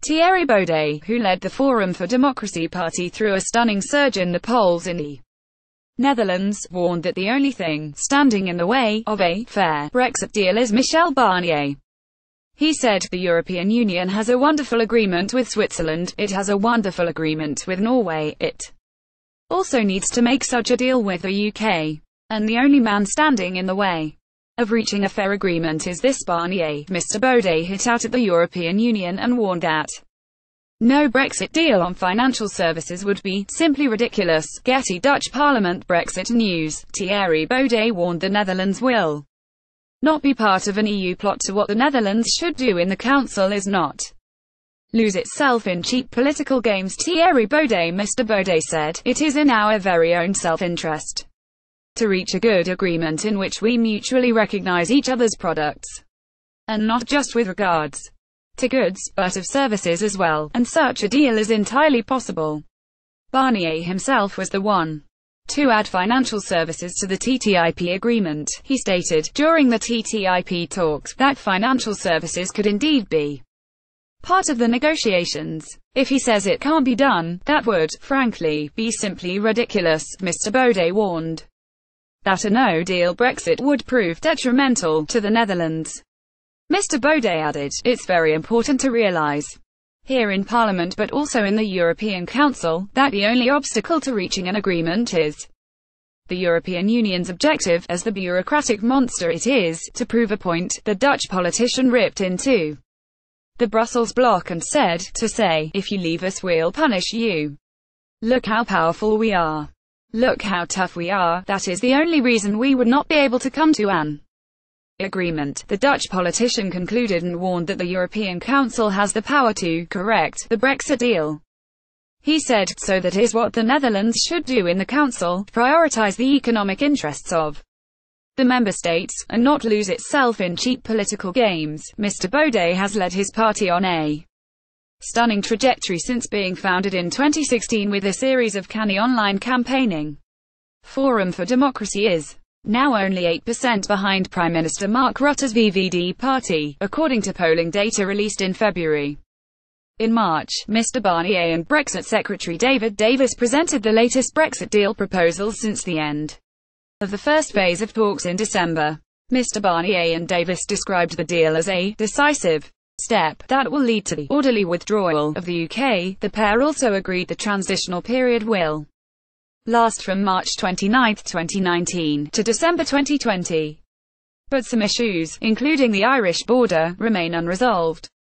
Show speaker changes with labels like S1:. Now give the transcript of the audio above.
S1: Thierry Baudet, who led the Forum for Democracy party through a stunning surge in the polls in the Netherlands, warned that the only thing standing in the way of a fair Brexit deal is Michel Barnier. He said, "The European Union has a wonderful agreement with Switzerland, it has a wonderful agreement with Norway, it also needs to make such a deal with the UK. And the only man standing in the way of reaching a fair agreement is this Barnier." Mr Baudet hit out at the European Union and warned that no Brexit deal on financial services would be simply ridiculous. Getty Dutch ParliamentBrexit news. Thierry Baudet warned the Netherlands will not be part of an EU plot to what the Netherlands should do in the Council is not lose itself in cheap political games. Thierry Baudet Mr Baudet said, "It is in our very own self-interest to reach a good agreement in which we mutually recognize each other's products, and not just with regards to goods, but of services as well, and such a deal is entirely possible." Barnier himself was the one to add financial services to the TTIP agreement. He stated, during the TTIP talks, that financial services could indeed be part of the negotiations. If he says it can't be done, that would, frankly, be simply ridiculous. Mr Baudet warned that a no-deal Brexit would prove detrimental to the Netherlands. Mr Baudet added, "It's very important to realise, here in Parliament but also in the European Council, that the only obstacle to reaching an agreement is the European Union's objective, as the bureaucratic monster it is, to prove a point." The Dutch politician ripped into the Brussels bloc and said, "To say, if you leave us we'll punish you. Look how powerful we are. Look how tough we are. That is the only reason we would not be able to come to an agreement." The Dutch politician concluded and warned that the European Council has the power to correct the Brexit deal. He said, "So that is what the Netherlands should do in the Council, prioritize the economic interests of the member states, and not lose itself in cheap political games." Mr Baudet has led his party on a stunning trajectory since being founded in 2016 with a series of canny online campaigning. Forum for Democracy is now only 8% behind Prime Minister Mark Rutte's VVD party, according to polling data released in February. In March, Mr Barnier and Brexit Secretary David Davis presented the latest Brexit deal proposals since the end of the first phase of talks in December. Mr Barnier and Davis described the deal as a decisive step that will lead to the orderly withdrawal of the UK. The pair also agreed the transitional period will last from March 29, 2019, to December 2020. But some issues, including the Irish border, remain unresolved.